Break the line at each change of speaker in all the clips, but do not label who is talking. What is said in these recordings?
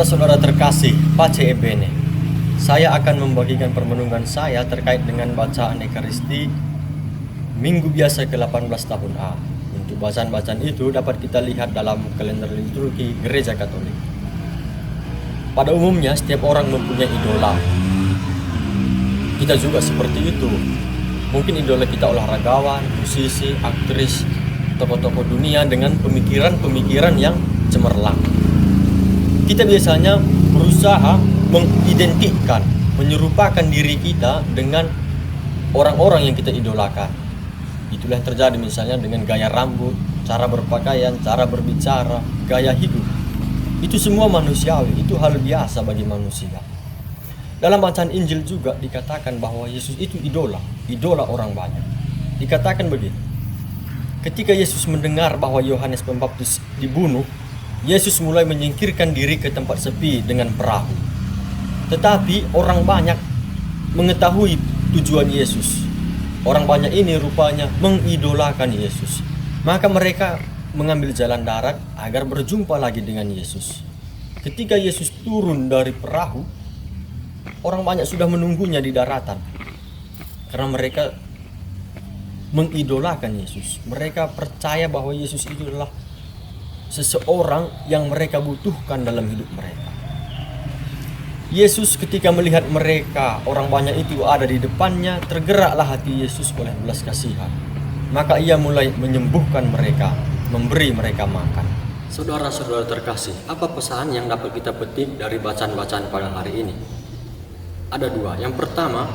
Saudara-saudara terkasih, Pace Ebene, saya akan membagikan permenungan saya terkait dengan bacaan Ekaristi Minggu Biasa ke-18 tahun A. Untuk bacaan-bacaan itu dapat kita lihat dalam kalender liturgi Gereja Katolik. Pada umumnya setiap orang mempunyai idola. Kita juga seperti itu. Mungkin idola kita olahragawan, musisi, aktris, tokoh-tokoh dunia dengan pemikiran-pemikiran yang cemerlang. Kita biasanya berusaha mengidentikan, menyerupakan diri kita dengan orang-orang yang kita idolakan. Itulah yang terjadi misalnya dengan gaya rambut, cara berpakaian, cara berbicara, gaya hidup. Itu semua manusiawi, itu hal biasa bagi manusia. Dalam bacaan Injil juga dikatakan bahwa Yesus itu idola orang banyak. Dikatakan begitu. Ketika Yesus mendengar bahwa Yohanes Pembaptis dibunuh, Yesus mulai menyingkirkan diri ke tempat sepi dengan perahu. Tetapi orang banyak mengetahui tujuan Yesus. Orang banyak ini rupanya mengidolakan Yesus. Maka mereka mengambil jalan darat agar berjumpa lagi dengan Yesus. Ketika Yesus turun dari perahu, orang banyak sudah menunggunya di daratan. Karena mereka mengidolakan Yesus. Mereka percaya bahwa Yesus itu adalah seseorang yang mereka butuhkan dalam hidup mereka. Yesus ketika melihat mereka, orang banyak itu ada di depannya, tergeraklah hati Yesus oleh belas kasihan. Maka ia mulai menyembuhkan mereka, memberi mereka makan. Saudara-saudara terkasih, apa pesan yang dapat kita petik dari bacaan-bacaan pada hari ini? Ada dua. Yang pertama,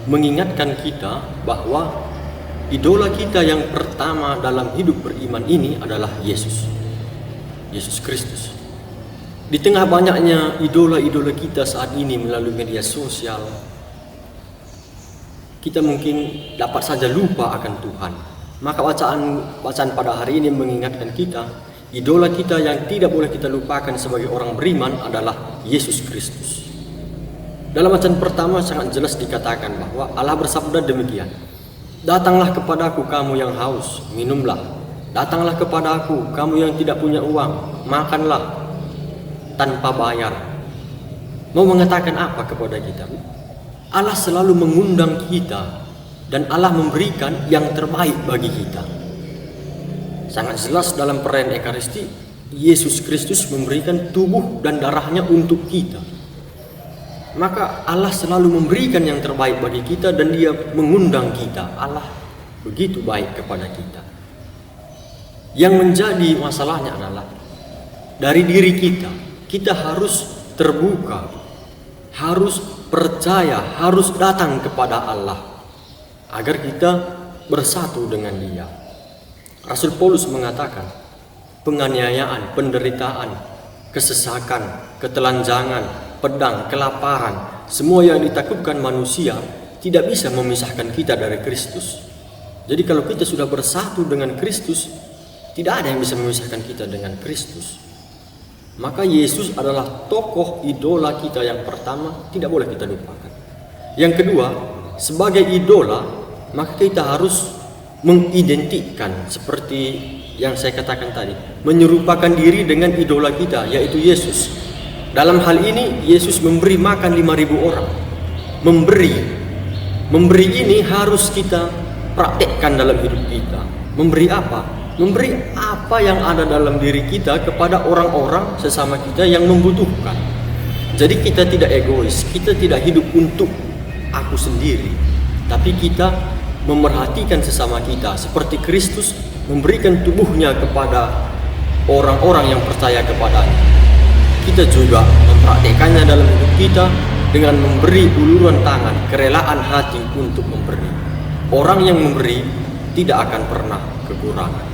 mengingatkan kita bahwa idola kita yang pertama dalam hidup beriman ini adalah Yesus Kristus. Di tengah banyaknya idola-idola kita saat ini melalui media sosial, kita mungkin dapat saja lupa akan Tuhan. Maka bacaan pada hari ini mengingatkan kita, idola kita yang tidak boleh kita lupakan sebagai orang beriman adalah Yesus Kristus. Dalam bacaan pertama sangat jelas dikatakan bahwa Allah bersabda demikian, "Datanglah kepadaku kamu yang haus, minumlah. Datanglah kepada aku, kamu yang tidak punya uang, makanlah tanpa bayar." Mau mengatakan apa kepada kita? Allah selalu mengundang kita dan Allah memberikan yang terbaik bagi kita. Sangat jelas dalam perayaan Ekaristi, Yesus Kristus memberikan tubuh dan darahnya untuk kita. Maka Allah selalu memberikan yang terbaik bagi kita dan Dia mengundang kita. Allah begitu baik kepada kita. Yang menjadi masalahnya adalah dari diri kita harus terbuka, harus percaya, harus datang kepada Allah agar kita bersatu dengan Dia. Rasul Paulus mengatakan, penganiayaan, penderitaan, kesesakan, ketelanjangan, pedang, kelaparan, semua yang ditakutkan manusia tidak bisa memisahkan kita dari Kristus. Jadi kalau kita sudah bersatu dengan Kristus, tidak ada yang bisa memisahkan kita dengan Kristus. Maka Yesus adalah tokoh idola kita yang pertama, tidak boleh kita lupakan. Yang kedua, sebagai idola, maka kita harus mengidentikan seperti yang saya katakan tadi, menyerupakan diri dengan idola kita, yaitu Yesus. Dalam hal ini, Yesus memberi makan 5.000 orang. Memberi ini harus kita praktekkan dalam hidup kita. Memberi apa? Memberi apa yang ada dalam diri kita kepada orang-orang sesama kita yang membutuhkan. Jadi kita tidak egois, kita tidak hidup untuk aku sendiri, tapi kita memerhatikan sesama kita seperti Kristus memberikan tubuhnya kepada orang-orang yang percaya kepadanya. Kita juga mempraktekannya dalam hidup kita dengan memberi uluran tangan, kerelaan hati untuk memberi. Orang yang memberi tidak akan pernah kekurangan.